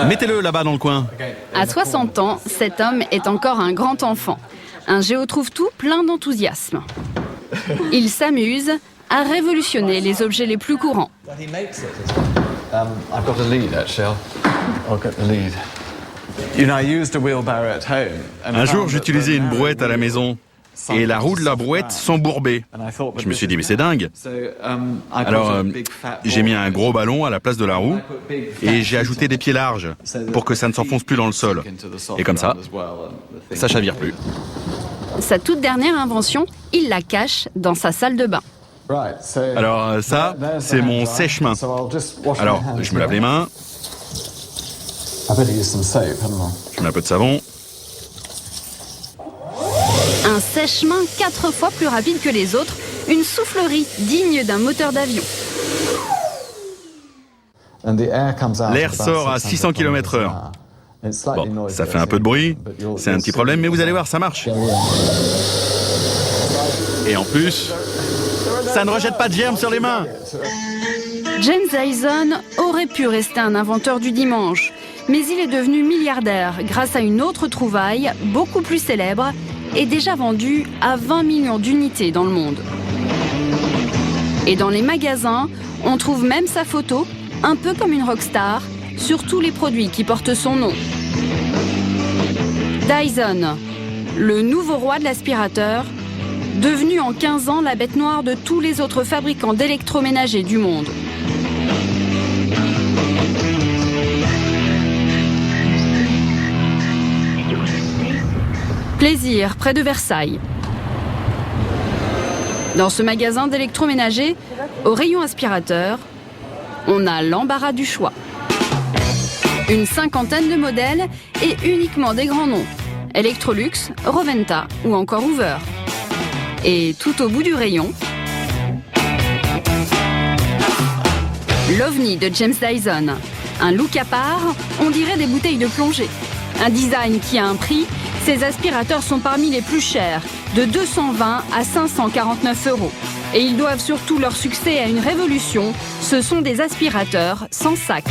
Mettez-le là-bas dans le coin. À 60 ans, cet homme est encore un grand enfant. Un géotrouve-tout plein d'enthousiasme. Il s'amuse à révolutionner les objets les plus courants. Un jour, j'utilisais une brouette à la maison et la roue de la brouette s'embourbait. Je me suis dit, mais c'est dingue. Alors, j'ai mis un gros ballon à la place de la roue et j'ai ajouté des pieds larges pour que ça ne s'enfonce plus dans le sol. Et comme ça chavire plus. Sa toute dernière invention, il la cache dans sa salle de bain. Alors ça, c'est mon sèche-main. Alors, je me lave les mains. Je mets un peu de savon. Un sèche-main 4 fois plus rapide que les autres, une soufflerie digne d'un moteur d'avion. L'air sort à 600 km/h. Bon, ça fait un peu de bruit, c'est un petit problème, mais vous allez voir, ça marche. Et en plus, ça ne rejette pas de germes sur les mains. James Dyson aurait pu rester un inventeur du dimanche, mais il est devenu milliardaire grâce à une autre trouvaille, beaucoup plus célèbre, et déjà vendue à 20 millions d'unités dans le monde. Et dans les magasins, on trouve même sa photo, un peu comme une rockstar, sur tous les produits qui portent son nom. Dyson, le nouveau roi de l'aspirateur, devenu en 15 ans la bête noire de tous les autres fabricants d'électroménagers du monde. Plaisir, près de Versailles. Dans ce magasin d'électroménager, au rayon aspirateur, on a l'embarras du choix. Une cinquantaine de modèles et uniquement des grands noms. Electrolux, Roventa ou encore Hoover. Et tout au bout du rayon, l'OVNI de James Dyson. Un look à part, on dirait des bouteilles de plongée. Un design qui a un prix, ces aspirateurs sont parmi les plus chers, de 220 à 549 €. Et ils doivent surtout leur succès à une révolution, ce sont des aspirateurs sans sac.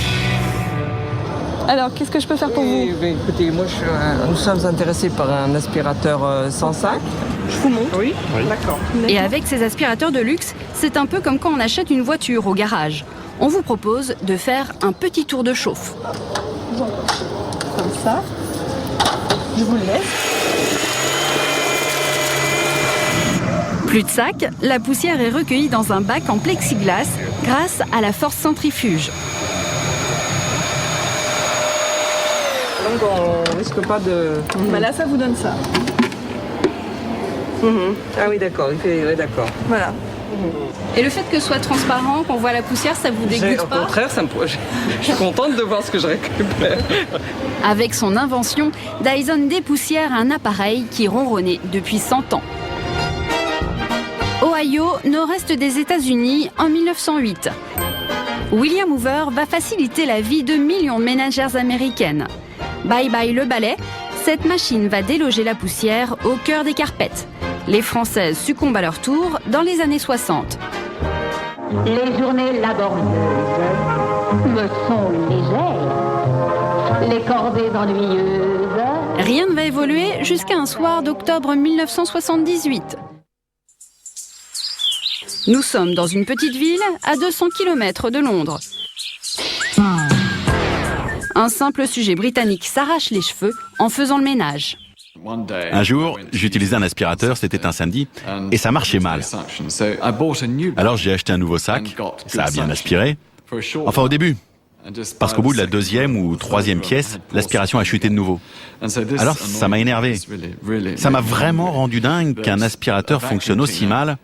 Alors, qu'est-ce que je peux faire pour vous ? Écoutez, moi, nous sommes intéressés par un aspirateur sans sac. Je vous montre. Oui. D'accord. Et avec ces aspirateurs de luxe, c'est un peu comme quand on achète une voiture au garage. On vous propose de faire un petit tour de chauffe. Bon, comme ça. Je vous le laisse. Plus de sac, la poussière est recueillie dans un bac en plexiglas grâce à la force centrifuge. Donc on risque pas de... Bah là, ça vous donne ça. Ah oui, d'accord. Oui, d'accord. Voilà. Et le fait que ce soit transparent, qu'on voit la poussière, ça vous dégoûte Au pas ? contraire, je suis contente de voir ce que je récupère. Avec son invention, Dyson dépoussière un appareil qui ronronnait depuis 100 ans. Ohio, nord-est des États-Unis, en 1908. William Hoover va faciliter la vie de millions de ménagères américaines. Bye bye le balai, cette machine va déloger la poussière au cœur des carpettes. Les Françaises succombent à leur tour dans les années 60. Les journées laborieuses me sont légères, les corvées ennuyeuses. Rien ne va évoluer jusqu'à un soir d'octobre 1978. Nous sommes dans une petite ville à 200 km de Londres. Un simple sujet britannique s'arrache les cheveux en faisant le ménage. Un jour, j'utilisais un aspirateur, c'était un samedi, et ça marchait mal. Alors j'ai acheté un nouveau sac, ça a bien aspiré, enfin au début, parce qu'au bout de la deuxième ou troisième pièce, l'aspiration a chuté de nouveau. Alors ça m'a énervé. Ça m'a vraiment rendu dingue qu'un aspirateur fonctionne aussi mal,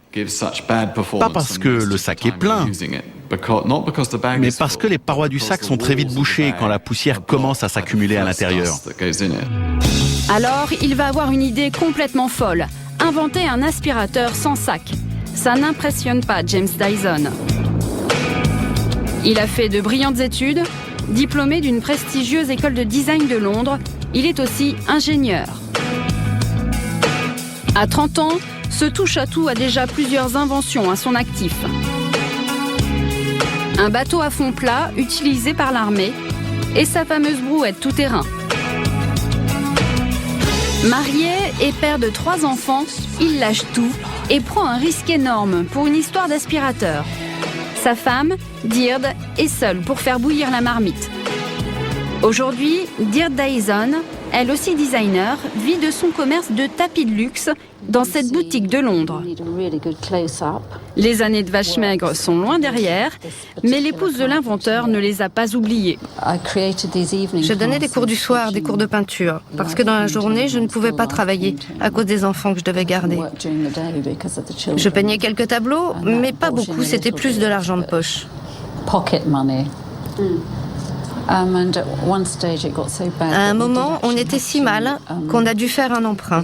pas parce que le sac est plein, mais parce que les parois du sac sont très vite bouchées quand la poussière commence à s'accumuler à l'intérieur. Alors, il va avoir une idée complètement folle. Inventer un aspirateur sans sac. Ça n'impressionne pas James Dyson. Il a fait de brillantes études. Diplômé d'une prestigieuse école de design de Londres, il est aussi ingénieur. À 30 ans, ce touche-à-tout a déjà plusieurs inventions à son actif. un bateau à fond plat utilisé par l'armée et sa fameuse brouette tout-terrain. Marié et père de 3 enfants, il lâche tout et prend un risque énorme pour une histoire d'aspirateur. Sa femme, Deirdre, est seule pour faire bouillir la marmite. Aujourd'hui, Deirdre Dyson, elle aussi designer, vit de son commerce de tapis de luxe dans cette boutique de Londres. Les années de vache maigre sont loin derrière, mais l'épouse de l'inventeur ne les a pas oubliées. Je donnais des cours du soir, des cours de peinture, parce que dans la journée, je ne pouvais pas travailler à cause des enfants que je devais garder. Je peignais quelques tableaux, mais pas beaucoup, c'était plus de l'argent de poche. À un moment, on était si mal qu'on a dû faire un emprunt.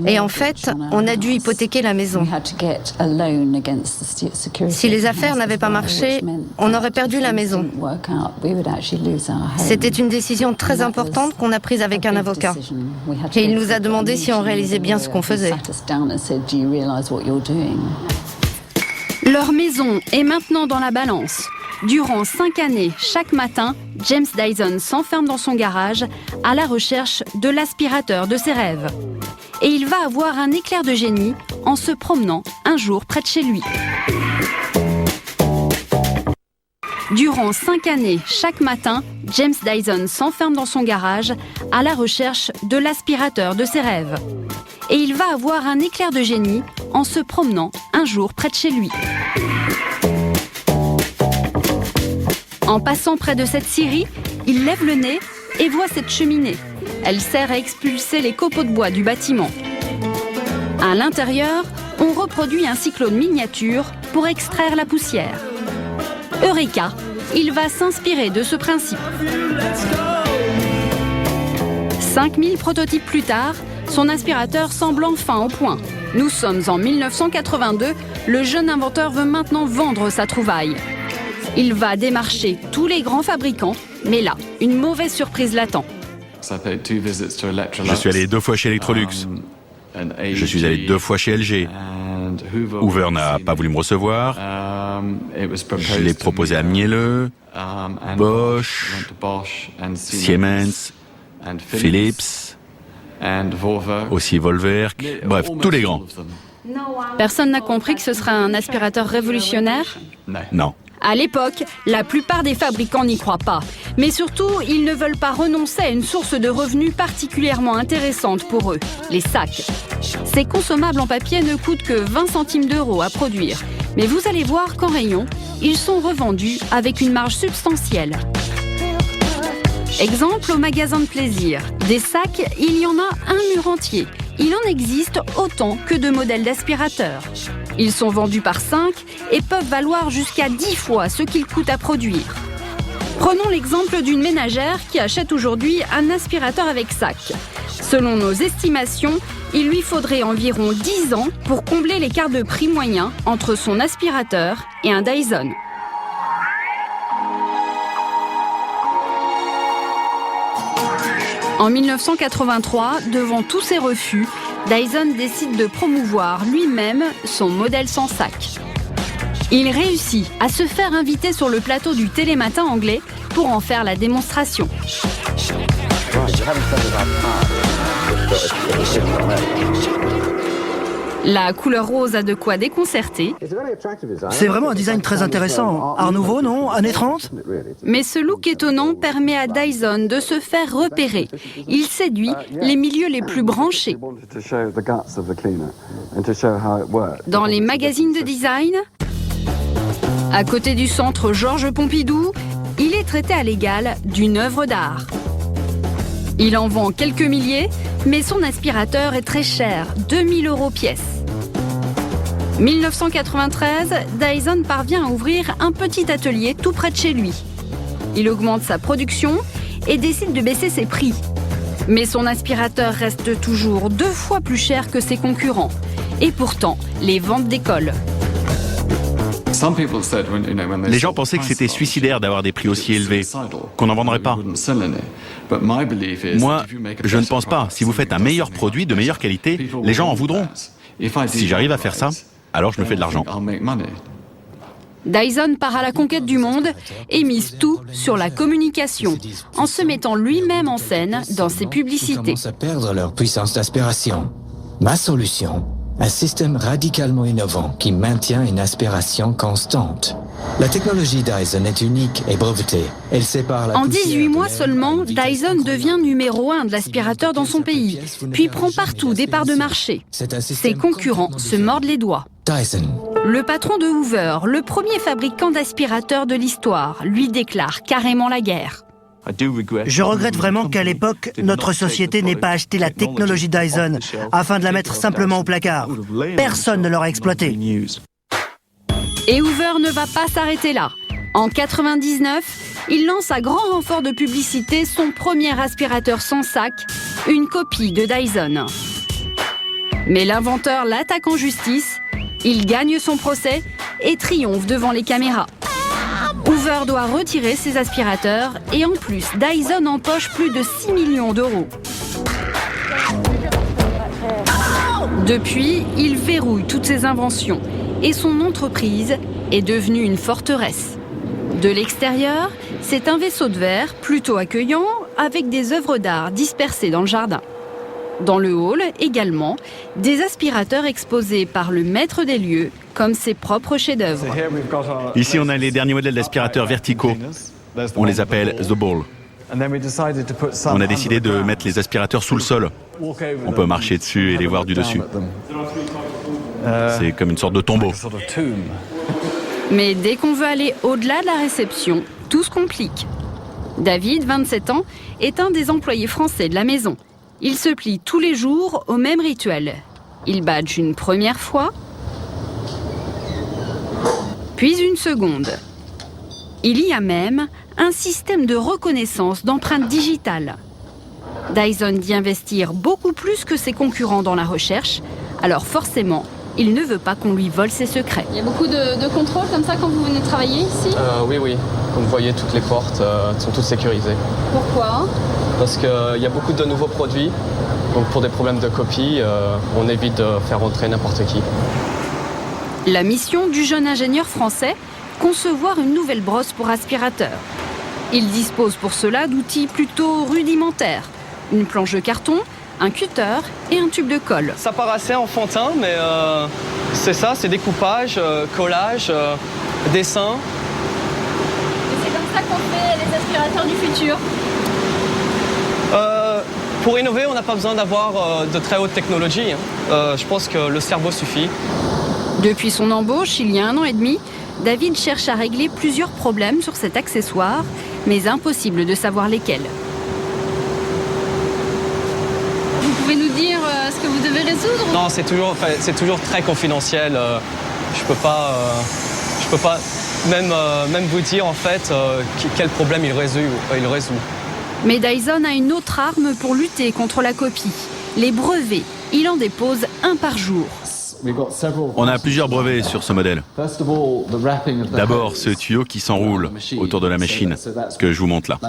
Et en fait, on a dû hypothéquer la maison. Si les affaires n'avaient pas marché, on aurait perdu la maison. C'était une décision très importante qu'on a prise avec un avocat. Et il nous a demandé si on réalisait bien ce qu'on faisait. Leur maison est maintenant dans la balance. Durant 5 années, chaque matin, James Dyson s'enferme dans son garage à la recherche de l'aspirateur de ses rêves. Et il va avoir un éclair de génie en se promenant un jour près de chez lui. Durant 5 années, chaque matin, James Dyson s'enferme dans son garage à la recherche de l'aspirateur de ses rêves. Et il va avoir un éclair de génie en se promenant un jour près de chez lui. En passant près de cette scierie, il lève le nez et voit cette cheminée. Elle sert à expulser les copeaux de bois du bâtiment. À l'intérieur, on reproduit un cyclone miniature pour extraire la poussière. Eureka, il va s'inspirer de ce principe. 5000 prototypes plus tard, son aspirateur semble enfin au point. Nous sommes en 1982, le jeune inventeur veut maintenant vendre sa trouvaille. Il va démarcher tous les grands fabricants, mais là, une mauvaise surprise l'attend. Je suis allé 2 fois chez Electrolux. Je suis allé 2 fois chez LG. Hoover n'a pas voulu me recevoir. Je l'ai proposé à Miele, Bosch, Siemens, Philips, aussi Volwerk, bref, tous les grands. Personne n'a compris que ce sera un aspirateur révolutionnaire ? Non. À l'époque, la plupart des fabricants n'y croient pas. Mais surtout, ils ne veulent pas renoncer à une source de revenus particulièrement intéressante pour eux, les sacs. Ces consommables en papier ne coûtent que 20 centimes d'euros à produire. Mais vous allez voir qu'en rayon, ils sont revendus avec une marge substantielle. Exemple au magasin de plaisir. Des sacs, il y en a un mur entier. Il en existe autant que de modèles d'aspirateurs. Ils sont vendus par 5 et peuvent valoir jusqu'à 10 fois ce qu'ils coûtent à produire. Prenons l'exemple d'une ménagère qui achète aujourd'hui un aspirateur avec sac. Selon nos estimations, il lui faudrait environ 10 ans pour combler l'écart de prix moyen entre son aspirateur et un Dyson. En 1983, devant tous ces refus, Dyson décide de promouvoir lui-même son modèle sans sac. Il réussit à se faire inviter sur le plateau du Télématin anglais pour en faire la démonstration. La couleur rose a de quoi déconcerter. C'est vraiment un design très intéressant. Art nouveau, non? Années 30? Mais ce look étonnant permet à Dyson de se faire repérer. Il séduit les milieux les plus branchés. Dans les magazines de design, à côté du centre Georges Pompidou, il est traité à l'égal d'une œuvre d'art. Il en vend quelques milliers, mais son aspirateur est très cher, 2000 € pièce. 1993, Dyson parvient à ouvrir un petit atelier tout près de chez lui. Il augmente sa production et décide de baisser ses prix. Mais son aspirateur reste toujours 2 fois plus cher que ses concurrents. Et pourtant, les ventes décollent. Les gens pensaient que c'était suicidaire d'avoir des prix aussi élevés, qu'on n'en vendrait pas. Moi, je ne pense pas. Si vous faites un meilleur produit de meilleure qualité, les gens en voudront. Si j'arrive à faire ça, alors je me fais de l'argent. Dyson part à la conquête du monde et mise tout sur la communication, en se mettant lui-même en scène dans ses publicités. Commencent à perdre leur puissance d'aspiration. Ma solution, un système radicalement innovant qui maintient une aspiration constante. La technologie Dyson est unique et brevetée. Elle sépare la En poussière 18 de mois l'air seulement, à une vitesse Dyson devient numéro 1 de l'aspirateur dans son pays, puis prend partout des parts de marché. Ses concurrents se mordent les doigts. Dyson. Le patron de Hoover, le premier fabricant d'aspirateurs de l'histoire, lui déclare carrément la guerre. Je regrette vraiment qu'à l'époque, notre société n'ait pas acheté la technologie Dyson afin de la mettre simplement au placard. Personne ne l'aura exploitée. Et Hoover ne va pas s'arrêter là. En 99, il lance à grand renfort de publicité son premier aspirateur sans sac, une copie de Dyson. Mais l'inventeur l'attaque en justice, il gagne son procès et triomphe devant les caméras. Hoover doit retirer ses aspirateurs et en plus, Dyson empoche plus de 6 millions d'euros. Depuis, il verrouille toutes ses inventions et son entreprise est devenue une forteresse. De l'extérieur, c'est un vaisseau de verre plutôt accueillant avec des œuvres d'art dispersées dans le jardin. Dans le hall, également, des aspirateurs exposés par le maître des lieux comme ses propres chefs-d'œuvre. Ici, on a les derniers modèles d'aspirateurs verticaux. On les appelle The Ball. On a décidé de mettre les aspirateurs sous le sol. On peut marcher dessus et les voir du dessus. C'est comme une sorte de tombeau. Mais dès qu'on veut aller au-delà de la réception, tout se complique. David, 27 ans, est un des employés français de la maison. Il se plie tous les jours au même rituel. Il badge une première fois, puis une seconde. Il y a même un système de reconnaissance d'empreintes digitales. Dyson dit investir beaucoup plus que ses concurrents dans la recherche, alors forcément, il ne veut pas qu'on lui vole ses secrets. Il y a beaucoup de contrôles comme ça quand vous venez travailler ici ? Oui. Comme vous voyez, toutes les portes sont toutes sécurisées. Pourquoi ? Parce qu'il y a beaucoup de nouveaux produits. Donc pour des problèmes de copie, on évite de faire rentrer n'importe qui. La mission du jeune ingénieur français, concevoir une nouvelle brosse pour aspirateur. Il dispose pour cela d'outils plutôt rudimentaires. Une planche de carton, un cutter et un tube de colle. Ça paraît assez enfantin, mais c'est ça, c'est découpage, collage, dessin. Et c'est comme ça qu'on fait les aspirateurs du futur. Pour innover, on n'a pas besoin d'avoir de très haute technologie. Je pense que le cerveau suffit. Depuis son embauche, il y a 1 an et demi, David cherche à régler plusieurs problèmes sur cet accessoire, mais impossible de savoir lesquels. Vous pouvez nous dire ce que vous devez résoudre ? Non, c'est toujours très confidentiel. Je peux pas même vous dire en fait quel problème il résout. Mais Dyson a une autre arme pour lutter contre la copie, les brevets. Il en dépose 1 par jour. On a plusieurs brevets sur ce modèle. D'abord, ce tuyau qui s'enroule autour de la machine, que je vous montre là.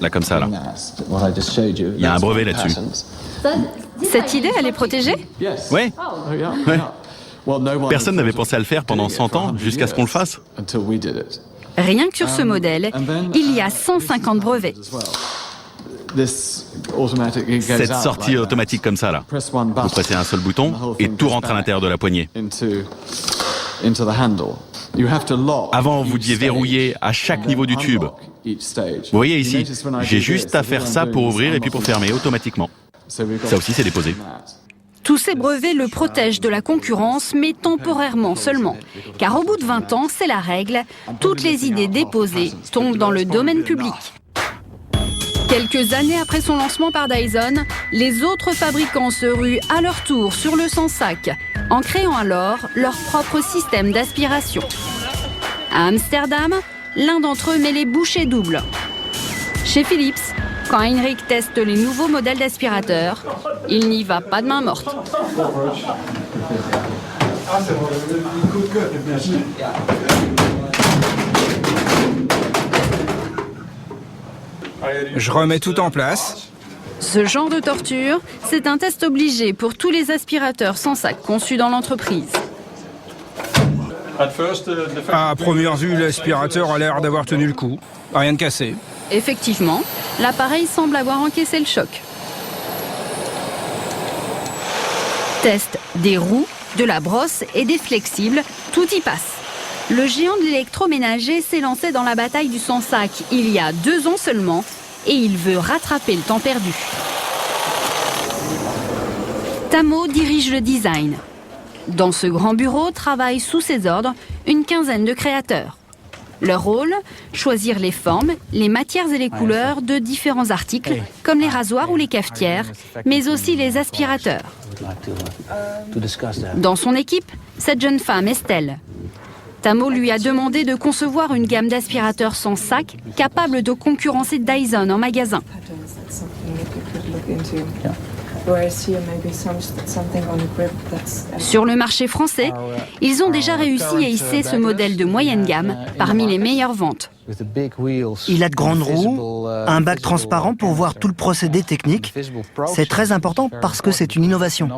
Là, comme ça, là. Il y a un brevet là-dessus. Cette idée, elle est protégée ? Oui. Personne n'avait pensé à le faire pendant 100 ans, jusqu'à ce qu'on le fasse. Rien que sur ce modèle, il y a 150 brevets. Cette sortie automatique comme ça, là. Vous pressez un seul bouton et tout rentre à l'intérieur de la poignée. Avant, vous deviez verrouiller à chaque niveau du tube. Vous voyez ici, j'ai juste à faire ça pour ouvrir et puis pour fermer automatiquement. Ça aussi, c'est déposé. Tous ces brevets le protègent de la concurrence, mais temporairement seulement. Car au bout de 20 ans, c'est la règle, toutes les idées déposées tombent dans le domaine public. Quelques années après son lancement par Dyson, les autres fabricants se ruent à leur tour sur le sans-sac, en créant alors leur propre système d'aspiration. À Amsterdam, l'un d'entre eux met les bouchées doubles. Chez Philips, quand Heinrich teste les nouveaux modèles d'aspirateurs, il n'y va pas de main morte. Je remets tout en place. Ce genre de torture, c'est un test obligé pour tous les aspirateurs sans sac conçus dans l'entreprise. À première vue, l'aspirateur a l'air d'avoir tenu le coup. Rien de cassé. Effectivement, l'appareil semble avoir encaissé le choc. Test des roues, de la brosse et des flexibles, tout y passe. Le géant de l'électroménager s'est lancé dans la bataille du sans-sac il y a 2 ans seulement et il veut rattraper le temps perdu. Tamo dirige le design. Dans ce grand bureau travaillent sous ses ordres une quinzaine de créateurs. Leur rôle, choisir les formes, les matières et les couleurs de différents articles, comme les rasoirs ou les cafetières, mais aussi les aspirateurs. Dans son équipe, cette jeune femme, Estelle. Tamo lui a demandé de concevoir une gamme d'aspirateurs sans sac, capable de concurrencer Dyson en magasin. Sur le marché français, ils ont déjà réussi à hisser ce modèle de moyenne gamme parmi les meilleures ventes. Il a de grandes roues, un bac transparent pour voir tout le procédé technique. C'est très important parce que c'est une innovation.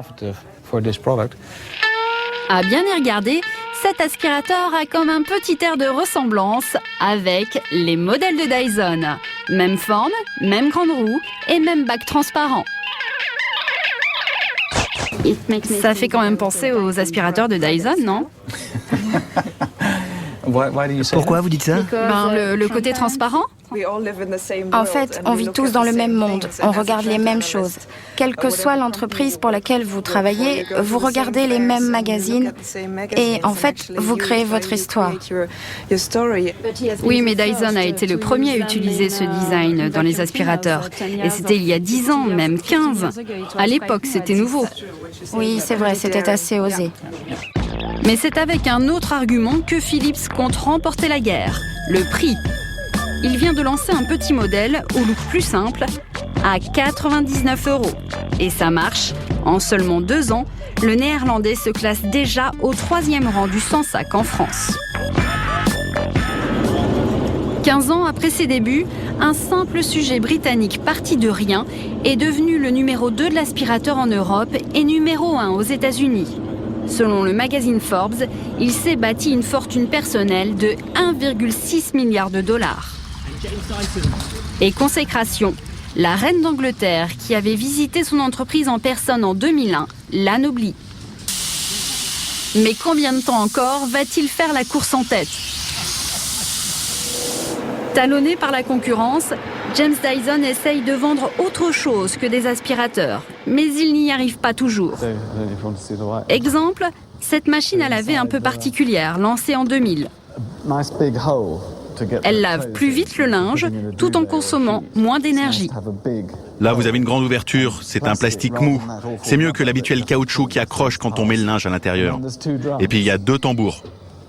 À bien y regarder, cet aspirateur a comme un petit air de ressemblance avec les modèles de Dyson. Même forme, même grande roue et même bac transparent. Ça fait quand même penser aux aspirateurs de Dyson, non? Pourquoi vous dites ça? Le côté transparent. En fait, on vit tous dans le même monde, on regarde les mêmes choses. Quelle que soit l'entreprise pour laquelle vous travaillez, vous regardez les mêmes magazines et en fait, vous créez votre histoire. Oui, mais Dyson a été le premier à utiliser ce design dans les aspirateurs. Et c'était il y a 10 ans, même 15. À l'époque, c'était nouveau. Oui, c'est vrai, c'était assez osé. Mais c'est avec un autre argument que Philips compte remporter la guerre, le prix. Il vient de lancer un petit modèle au look plus simple à 99 €. Et ça marche. En seulement 2 ans, le néerlandais se classe déjà au 3e rang du sans-sac en France. 15 ans après ses débuts, un simple sujet britannique parti de rien est devenu le numéro 2 de l'aspirateur en Europe et numéro 1 aux États-Unis. Selon le magazine Forbes, il s'est bâti une fortune personnelle de 1,6 milliard $. Et consécration, la reine d'Angleterre, qui avait visité son entreprise en personne en 2001, l'anoblit. Mais combien de temps encore va-t-il faire la course en tête? Talonné par la concurrence, James Dyson essaye de vendre autre chose que des aspirateurs, mais il n'y arrive pas toujours. Exemple, cette machine à laver un peu particulière, lancée en 2000. Elle lave plus vite le linge, tout en consommant moins d'énergie. Là, vous avez une grande ouverture, c'est un plastique mou. C'est mieux que l'habituel caoutchouc qui accroche quand on met le linge à l'intérieur. Et puis il y a 2 tambours.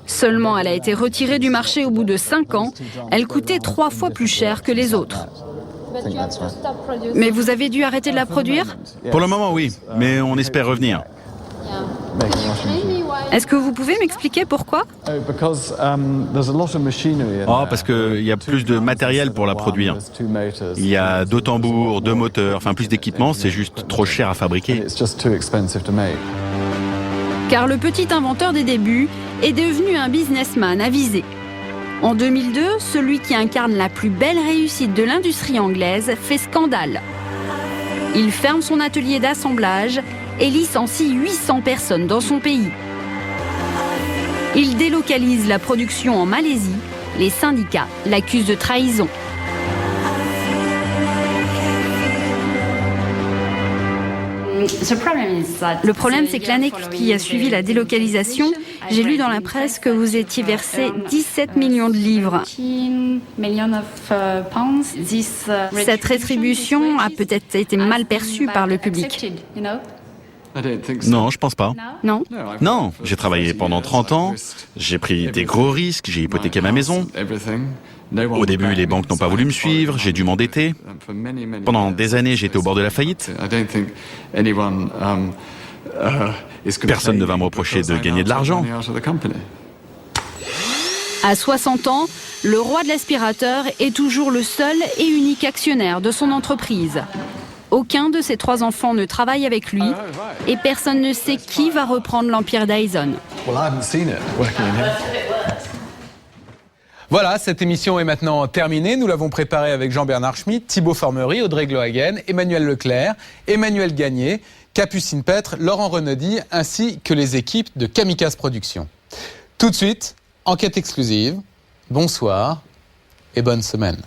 Seulement, elle a été retirée du marché au bout de 5 ans. Elle coûtait 3 fois plus cher que les autres. Mais vous avez dû arrêter de la produire? Pour le moment, oui, mais on espère revenir. Est-ce que vous pouvez m'expliquer pourquoi? Parce qu'il y a plus de matériel pour la produire. Il y a 2 tambours, 2 moteurs, enfin plus d'équipements, c'est juste trop cher à fabriquer. Car le petit inventeur des débuts est devenu un businessman avisé. En 2002, celui qui incarne la plus belle réussite de l'industrie anglaise fait scandale. Il ferme son atelier d'assemblage et licencie 800 personnes dans son pays. Il délocalise la production en Malaisie. Les syndicats l'accusent de trahison. Le problème, c'est que l'année qui a suivi la délocalisation, j'ai lu dans la presse que vous étiez versé 17 millions de livres. Cette rétribution a peut-être été mal perçue par le public. Non, je pense pas. Non? Non, j'ai travaillé pendant 30 ans, j'ai pris des gros risques, j'ai hypothéqué ma maison. Au début, les banques n'ont pas voulu me suivre, j'ai dû m'endetter. Pendant des années, j'étais au bord de la faillite. Personne ne va me reprocher de gagner de l'argent. À 60 ans, le roi de l'aspirateur est toujours le seul et unique actionnaire de son entreprise. Aucun de ses 3 enfants ne travaille avec lui et personne ne sait qui va reprendre l'empire Dyson. Voilà, cette émission est maintenant terminée. Nous l'avons préparée avec Jean-Bernard Schmitt, Thibaut Formery, Audrey Glohagen, Emmanuel Leclerc, Emmanuel Gagné, Capucine Petre, Laurent Renaudy, ainsi que les équipes de Kamikaze Productions. Tout de suite, enquête exclusive. Bonsoir et bonne semaine.